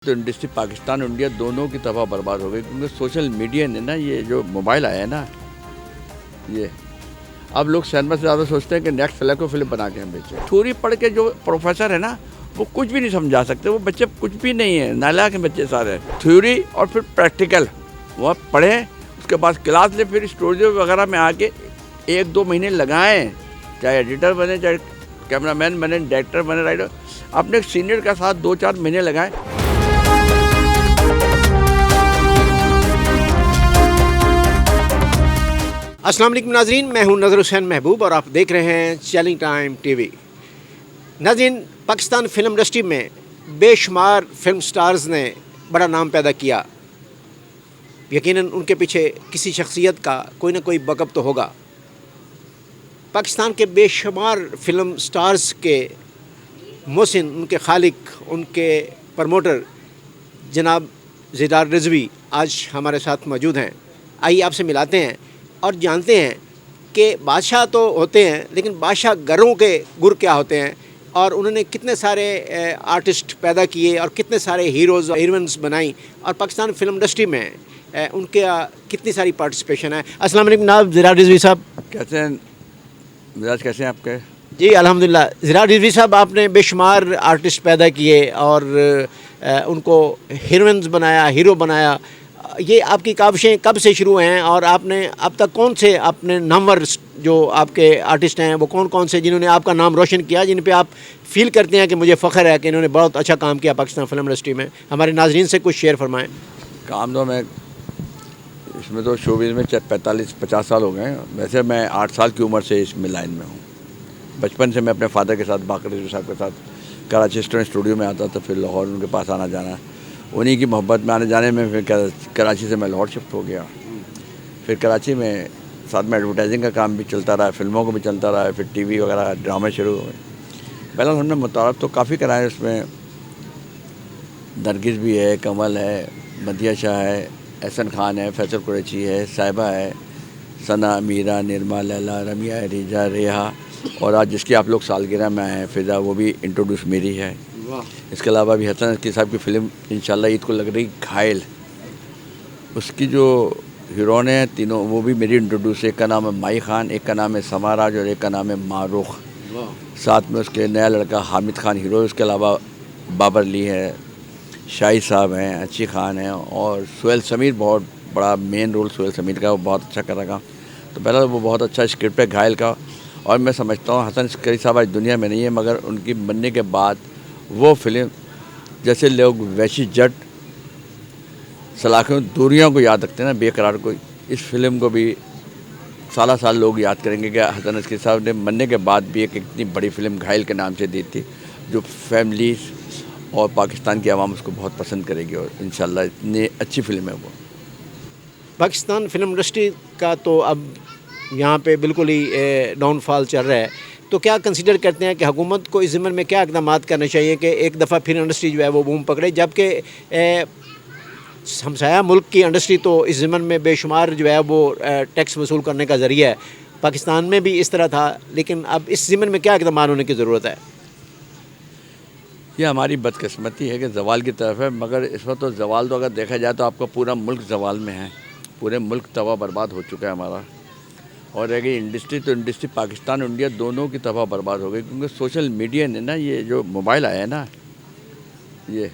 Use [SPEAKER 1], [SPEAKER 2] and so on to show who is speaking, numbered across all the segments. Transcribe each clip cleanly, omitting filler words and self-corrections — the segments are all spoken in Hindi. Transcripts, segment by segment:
[SPEAKER 1] तो इंडस्ट्री पाकिस्तान और इंडिया दोनों की तबाह बर्बाद हो गई, क्योंकि सोशल मीडिया ने ना, ये जो मोबाइल आया है ना, ये अब लोग सिनेमा से ज़्यादा सोचते हैं कि नेक्स्ट फिल्म को फिल्म बना के हम बेचें। थ्योरी पढ़ के जो प्रोफेसर है ना, वो कुछ भी नहीं समझा सकते। वो बच्चे कुछ भी नहीं है, नालायक हैं बच्चे सारे। थ्योरी और फिर प्रैक्टिकल वो पढ़ें, उसके बाद क्लास ले, फिर स्टूडियो वगैरह में आके 1-2 महीने लगाएं, चाहे एडिटर बने, चाहे कैमरामैन बने, डायरेक्टर बने, राइटर, अपने सीनियर के साथ 2-4 महीने लगाएं।
[SPEAKER 2] अस्सलाम वालेकुम नाज़रीन, मैं हूं नज़र हुसैन महबूब और आप देख रहे हैं चैलेंज टाइम टीवी। नाज़रीन, पाकिस्तान फिल्म इंडस्ट्री में बेशुमार फिल्म स्टार्स ने बड़ा नाम पैदा किया। यकीनन उनके पीछे किसी शख्सियत का कोई ना कोई बकअप तो होगा। पाकिस्तान के बेशुमार फिल्म स्टार्स के मोहसिन, उनके खालिक, उनके प्रमोटर जनाब ज़ीरार रिजवी आज हमारे साथ मौजूद हैं। आइए आपसे मिलाते हैं और जानते हैं कि बादशाह तो होते हैं, लेकिन बादशाह घरों के गुर क्या होते हैं और उन्होंने कितने सारे आर्टिस्ट पैदा किए और कितने सारे हीरोज़ और हीरोइंस बनाई, और पाकिस्तान फिल्म इंडस्ट्री में उनके कितनी सारी पार्टिसिपेशन है। अस्सलाम वालेकुम जनाब ज़ीरार रिजवी साहब।
[SPEAKER 1] कैसे हैं मिजाज, कैसे हैं आपके?
[SPEAKER 2] जी अल्हम्दुलिल्लाह। ज़ीरार रिजवी साहब, आपने बेशुमार आर्टिस्ट पैदा किए और उनको हीरोइंस बनाया, हीरो बनाया। ये आपकी काविशें कब से शुरू हैं और आपने अब तक कौन से अपने नामवर जो आपके आर्टिस्ट हैं वो कौन कौन से जिन्होंने आपका नाम रोशन किया, जिन पे आप फील करते हैं कि मुझे फ़ख्र है कि इन्होंने बहुत अच्छा काम किया पाकिस्तान फिल्म इंडस्ट्री में? हमारे नाजरीन से कुछ शेयर फरमाएं।
[SPEAKER 1] काम तो मैं इसमें तो शोबिज़ में 45-50 साल हो गए हैं। वैसे मैं 8 साल की उम्र से इसमें लाइन में हूँ। बचपन से मैं अपने फादर के साथ, बाकर रिजवी साहब के साथ कराची स्टूडियो में आता था, फिर लाहौर उनके पास आना जाना, उन्हीं की मोहब्बत में आने जाने में फिर कराची से मैं लाहौर शिफ्ट हो गया। फिर कराची में साथ में एडवर्टाइजिंग का काम भी चलता रहा, फिल्मों को भी चलता रहा, फिर टीवी वगैरह ड्रामे शुरू हुए। पहले हमने मुतारफ़ तो काफ़ी कराए, उसमें नरगिस भी है, कमल है, मदिया शाह है, एहसन खान है, फैसल कुरैशी है, साहिबा है, सना, मीरा, निर्मा, लैला, रमिया, रिजा, रेहा, और आज जिसकी आप लोग सालगिरह में आए हैं, फ़िज़ा, वो भी इंट्रोड्यूस मेरी है। इसके अलावा भी हसन अस्की साहब की फ़िल्म इंशाल्लाह ईद को लग रही घायल, उसकी जो हीरोइन है तीनों, वो भी मेरी इंट्रोड्यूस है। एक का नाम है माई खान, एक का नाम है समाराज और एक का नाम है मारूख। साथ में उसके नया लड़का हामिद खान हीरो। इसके अलावा बाबर अली है, शाही साहब हैं, अच्छी खान हैं, और सुहेल समीर, बहुत बड़ा मेन रोल सुहेल समीर का, वो बहुत अच्छा कर रहा। तो पहला वो बहुत अच्छा स्क्रिप्ट है घायल का, और मैं समझता हूँ हसन अस्की साहब आज दुनिया में नहीं है, मगर उनकी बनने के बाद वो फिल्म, जैसे लोग वैशी जट, सलाखों, दूरियों को याद रखते हैं ना, बेकरार को, इस फिल्म को भी साल साल लोग याद करेंगे कि हसन अस्की साहब ने बनने के बाद भी एक इतनी बड़ी फिल्म घायल के नाम से दी थी, जो फैमिलीज और पाकिस्तान की आवाम उसको बहुत पसंद करेगी, और इंशाल्लाह इतनी अच्छी फिल्म है वो।
[SPEAKER 2] पाकिस्तान फिल्म इंडस्ट्री का तो अब यहाँ पे बिल्कुल ही डाउनफॉल चल रहा है, तो क्या कंसीडर करते हैं कि हुकूमत को इस ज़िम्मन में क्या इक़दाम करने चाहिए कि एक दफ़ा फिर इंडस्ट्री जो है वो बूम पकड़े, जबकि हमसाया मुल्क की इंडस्ट्री तो इस ज़िम्मन में बेशुमार जो है वो टैक्स वसूल करने का ज़रिया है। पाकिस्तान में भी इस तरह था, लेकिन अब इस ज़िम्मन में क्या इक़दाम होने की ज़रूरत है?
[SPEAKER 1] ये हमारी बदकिस्मती है कि जवाल की तरफ है, मगर इस वक्त तो जवाल तो अगर देखा जाए तो आपका पूरा मुल्क जवाल में है, पूरे मुल्क तबाह बर्बाद हो चुका है हमारा। और रह गई इंडस्ट्री, तो इंडस्ट्री पाकिस्तान और इंडिया दोनों की तबाह बर्बाद हो गई, क्योंकि सोशल मीडिया ने ना, ये जो मोबाइल आया है ना, ये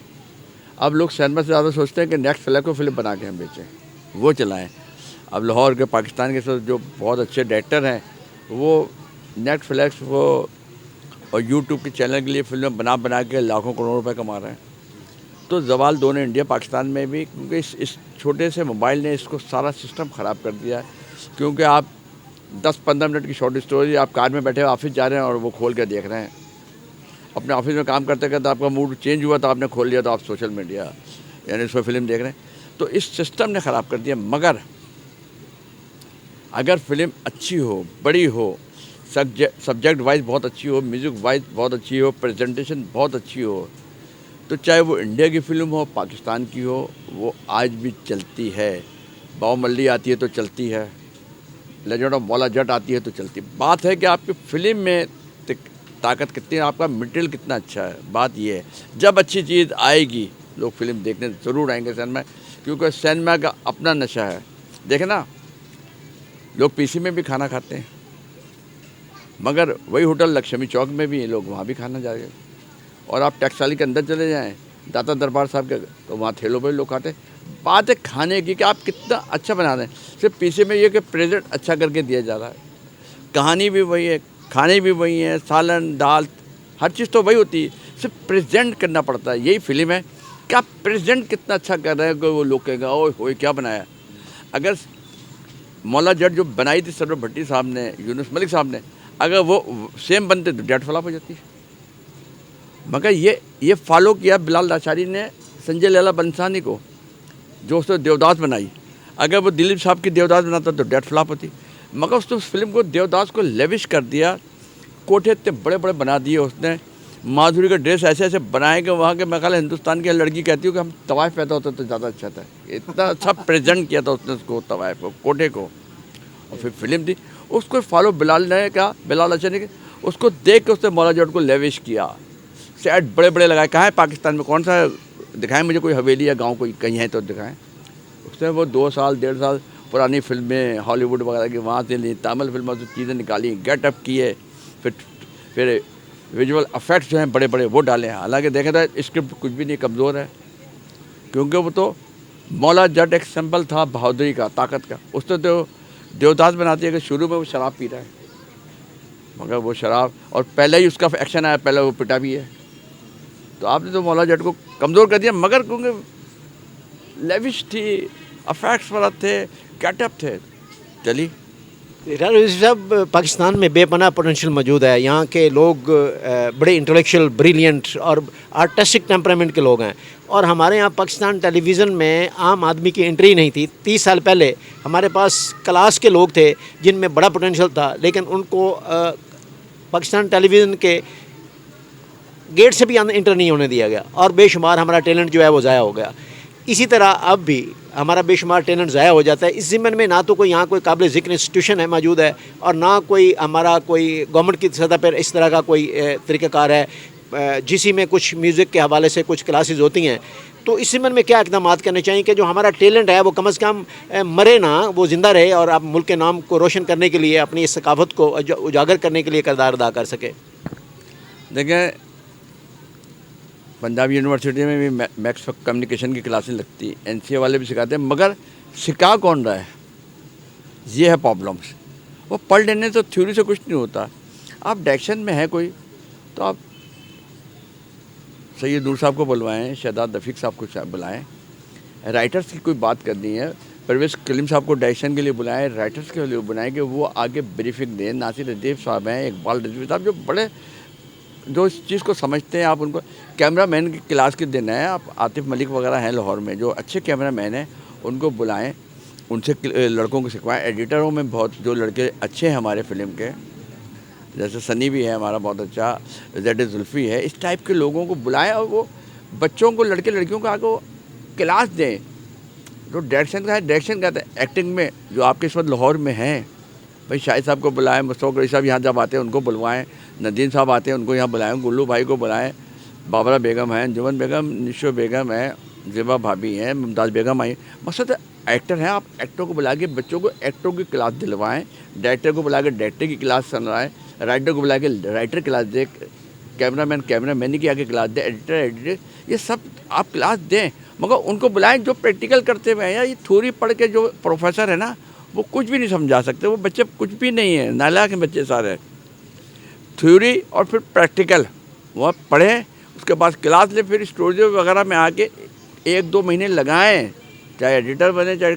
[SPEAKER 1] अब लोग सिनेमा से ज़्यादा सोचते हैं कि नेक्स्ट फिल्म को फिल्म बना के हम बेचें, वो चलाएं। अब लाहौर के पाकिस्तान के साथ जो बहुत अच्छे डायरेक्टर हैं, वो नेटफ्लिक्स वो और यूट्यूब के चैनल के लिए फिल्में बना बना के लाखों करोड़ रुपए कमा रहे हैं। तो जवाल दोनों इंडिया पाकिस्तान में भी, क्योंकि इस छोटे से मोबाइल ने इसको सारा सिस्टम ख़राब कर दिया है। क्योंकि आप 10-15 मिनट की शॉर्ट स्टोरी, आप कार में बैठे ऑफिस जा रहे हैं और वो खोल के देख रहे हैं, अपने ऑफिस में काम करते करते आपका मूड चेंज हुआ तो आपने खोल लिया, तो आप सोशल मीडिया यानी उस पर फिल्म देख रहे हैं। तो इस सिस्टम ने ख़राब कर दिया। मगर अगर फिल्म अच्छी हो, बड़ी हो, सब्जेक्ट वाइज बहुत अच्छी हो, म्यूज़िक वाइज बहुत अच्छी हो, प्रेजेंटेशन बहुत अच्छी हो, तो चाहे वो इंडिया की फ़िल्म हो, पाकिस्तान की हो, वो आज भी चलती है। बाहुबली आती है तो चलती है, लेजेंड ऑफ मौला जट आती है तो चलती है। बात है कि आपकी फ़िल्म में ताकत कितनी है, आपका मटेरियल कितना अच्छा है। बात ये है, जब अच्छी चीज़ आएगी लोग फिल्म देखने ज़रूर आएंगे सिनेमा, क्योंकि सिनेमा का अपना नशा है। देखें ना, लोग पीसी में भी खाना खाते हैं, मगर वही होटल लक्ष्मी चौक में भी लोग वहाँ भी खाना जाएंगे। और आप टैक्साली के अंदर चले जाएं, दाता दरबार साहब के, तो वहाँ ठेलों पर लोग खाते हैं। बात है खाने की कि आप कितना अच्छा बना रहे हैं। सिर्फ पीछे में ये कि प्रेजेंट अच्छा करके दिया जा रहा है, कहानी भी वही है, खाने भी वही है, सालन दाल हर चीज़ तो वही होती है, सिर्फ प्रेजेंट करना पड़ता है। यही फिल्म है कि आप प्रेजेंट कितना अच्छा कर रहे हैं कि वो लोग कहेगा ओए होए क्या बनाया। अगर मौला जट जो बनाई थी सरवर भट्टी साहब ने, यूनुस मलिक साहब ने, अगर वो सेम बनते तो डेट फ्लॉप हो जाती है। मगर ये फॉलो किया बिलाल लाचारी ने संजय लीला बंसानी को, जो उसने देवदास बनाई। अगर वो दिलीप साहब की देवदास बनाता तो डेट फ्लॉप होती। मगर उसने उस फिल्म को देवदास को लेविश कर दिया, कोठे इतने बड़े बड़े बना दिए उसने, माधुरी का ड्रेस ऐसे ऐसे बनाए कि वहाँ के मैं ख्याल हिंदुस्तान की लड़की कहती हूँ कि हम तवाइफ पैदा होता तो ज़्यादा अच्छा था। इतना अच्छा प्रेजेंट किया था उसने उसको, तवाइफ को, कोठे को। और फिर फिल्म थी, उसको फॉलो बिलाल ने कहा, बिलाल अच्छा ने, उसको देख के उसने मौला जट को लेविश किया, सेट बड़े बड़े लगाए। कहाँ है पाकिस्तान में, कौन सा दिखाएं मुझे, कोई हवेली या गाँव कोई कहीं है तो दिखाएं। उसने वो 2 साल 1.5 साल पुरानी फिल्में हॉलीवुड वगैरह की वहाँ से ली, तमिल फिल्मों से चीज़ें निकाली, गेटअप किए, फिर विजुअल इफेक्ट्स जो हैं बड़े बड़े वो डाले। हालांकि देखें तो स्क्रिप्ट कुछ भी नहीं, कमज़ोर है, क्योंकि वो तो मौला जट एक सिंबल था बहादुरी का, ताकत का। उसने तो देवदास बनाती है कि शुरू में वो शराब पी रहा है, मगर वो शराब, और पहले ही उसका एक्शन आया, पहले वो पिटा भी है। तो आपने तो मौला जट को कमज़ोर कर दिया, मगर क्योंकि लेविश थी, इफेक्ट्स वाला थे, गेटअप थे, चली।
[SPEAKER 2] साहब, पाकिस्तान में बेपनाह पोटेंशियल मौजूद है। यहाँ के लोग बड़े इंटेलेक्चुअल, ब्रिलियंट और आर्टिस्टिक टेम्परामेंट के लोग हैं। और हमारे यहाँ पाकिस्तान टेलीविज़न में आम आदमी की एंट्री नहीं थी। 30 साल पहले हमारे पास क्लास के लोग थे जिनमें बड़ा पोटेंशियल था, लेकिन उनको पाकिस्तान टेलीविज़न के गेट से भी इंटर नहीं होने दिया गया, और बेशुमार हमारा टैलेंट जो है वो ज़ाया हो गया। इसी तरह अब भी हमारा बेशुमार टैलेंट ज़ाया हो जाता है। इस ज़िम्मन में ना तो कोई यहाँ कोई काबिल ज़िक्र इंस्टीट्यूशन है मौजूद है, और ना कोई हमारा कोई गवर्नमेंट की सतह पर इस तरह का कोई तरीक़ाकार है जिसी में कुछ म्यूज़िक के हवाले से कुछ क्लासेस होती हैं। तो इस ज़िम्मन में क्या इक़दाम करने चाहिए कि जो हमारा टैलेंट है वो कम अज़ कम मरे ना, वो ज़िंदा रहे, और आप मुल्क के नाम को रोशन करने के लिए, अपनी इस सकाफ़त को उजागर करने के लिए किरदार अदा कर सके।
[SPEAKER 1] देखें, पंजाब यूनिवर्सिटी में भी मैक्स कम्युनिकेशन की क्लासेस लगती, NCA वाले भी सिखाते हैं, मगर सिखा कौन रहा है, ये है प्रॉब्लम्स। वो पढ़ लेने तो थ्योरी से कुछ नहीं होता। आप डायरेक्शन में है कोई, तो आप सैयद नूर साहब को बुलवाएं, शहजाद रफ़ीक साहब को बुलाएं। राइटर्स की कोई बात करनी है, परवेज़ कलीम साहब को डायरेक्शन के लिए बुलाएं, राइटर्स के लिए बुलाएं कि वो आगे ब्रीफिंग दें। नासिर रदीफ साहब हैं, इकबाल रिजवी साहब, जो बड़े, जो इस चीज़ को समझते हैं। आप उनको कैमरामैन की क्लास के दिन है, आप आतिफ मलिक वगैरह हैं लाहौर में, जो अच्छे कैमरामैन हैं, उनको बुलाएं, उनसे लड़कों को सिखवाएं। एडिटरों में बहुत जो लड़के अच्छे हैं हमारे फिल्म के, जैसे सनी भी है हमारा बहुत अच्छा, ज़ेड जुल्फ़ी है, इस टाइप के लोगों को बुलाएं, और वो बच्चों को, लड़के लड़कियों को आगे क्लास दें। जो डायरेक्शन का है, डायरेक्शन का है, एक्टिंग में जो आपके इस वक्त लाहौर में हैं, भाई शाहिद साहब को बुलाएं, मुस्तफ़ा रईस साहब यहाँ जब आते हैं उनको बुलवाएं, नदीम साहब आते हैं उनको यहाँ बुलाएं, गुल्लू भाई को बुलाएं, बाबरा बेगम हैं, जुमन बेगम, निशो बेगम है, ज़ेबा भाभी हैं, मुमताज़ बेगम आई। मकसद एक्टर हैं, आप एक्टरों को बुला के बच्चों को एक्टरों की क्लास दिलवाएं, डायरेक्टर को बुला के डायरेक्टर की क्लास सुनवाएं, राइटर को बुला के राइटर क्लास दे, कैमरामैन की आगे क्लास दे, एडिटर, ये सब आप क्लास दें, मगर उनको बुलाएं जो प्रैक्टिकल करते हुए हैं। यार ये थ्योरी पढ़ के जो प्रोफेसर है ना, वो कुछ भी नहीं समझा सकते, वो बच्चे कुछ भी नहीं है, नालायक हैं बच्चे सारे। थ्योरी और फिर प्रैक्टिकल वो पढ़ें, उसके बाद क्लास ले, फिर स्टूडियो वगैरह में आके 1-2 महीने लगाएं, चाहे एडिटर बने, चाहे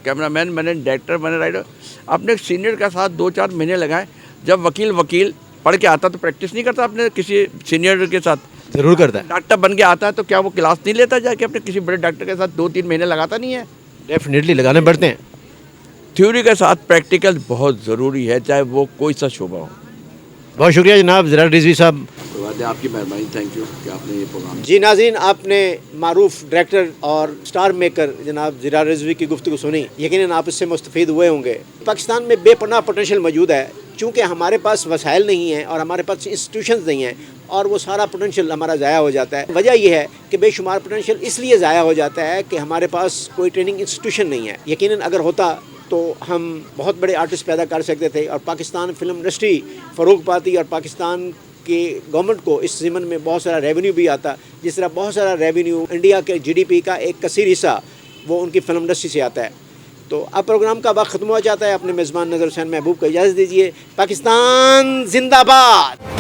[SPEAKER 1] कैमरामैन बने, डायरेक्टर बने, राइटर, अपने सीनियर का साथ 2-4 महीने लगाएं। जब वकील पढ़ के आता तो प्रैक्टिस नहीं करता अपने किसी सीनियर के साथ,
[SPEAKER 2] ज़रूर करता है।
[SPEAKER 1] डॉक्टर बन के आता है तो क्या वो क्लास नहीं लेता जाके अपने किसी बड़े डॉक्टर के साथ 2-3 महीने लगाता नहीं है?
[SPEAKER 2] डेफिनेटली लगाने पड़ते हैं।
[SPEAKER 1] थ्योरी के साथ प्रैक्टिकल बहुत ज़रूरी है, चाहे वो कोई सा शोबा हो।
[SPEAKER 2] बहुत शुक्रिया जनाब ज़रार रिजवी साहब।
[SPEAKER 1] बात है आपकी मेहरबानी, थैंक यू कि आपने ये प्रोग्राम।
[SPEAKER 2] जी नाज़रीन, आपने मारूफ डायरेक्टर और स्टार मेकर जनाब ज़रार रिजवी की गुफ्तगू सुनी। यकीनन आप इससे मुस्तफ़ीद हुए होंगे। पाकिस्तान में बेपनाह पोटेंशियल मौजूद है। चूँकि हमारे पास वसाइल नहीं है और हमारे पास इंस्टीट्यूशंस नहीं हैं और वो सारा पोटेंशियल हमारा ज़ाया हो जाता है। वजह यह है कि बेशुमार पोटेंशियल इसलिए ज़ाया हो जाता है कि हमारे पास कोई ट्रेनिंग इंस्टीट्यूशन नहीं है। यकीनन अगर होता तो हम बहुत बड़े आर्टिस्ट पैदा कर सकते थे और पाकिस्तान फिल्म इंडस्ट्री फ़रोग पाती और पाकिस्तान की गवर्नमेंट को इस ज़िमन में बहुत सारा रेवेन्यू भी आता, जिस तरह बहुत सारा रेवेन्यू इंडिया के जीडीपी का एक कसीर हिस्सा वो उनकी फिल्म इंडस्ट्री से आता है। तो अब प्रोग्राम का वक्त ख़त्म हो जाता है। अपने मेज़बान नज़र हुसैन महबूब को इजाज़त दीजिए। पाकिस्तान जिंदाबाद।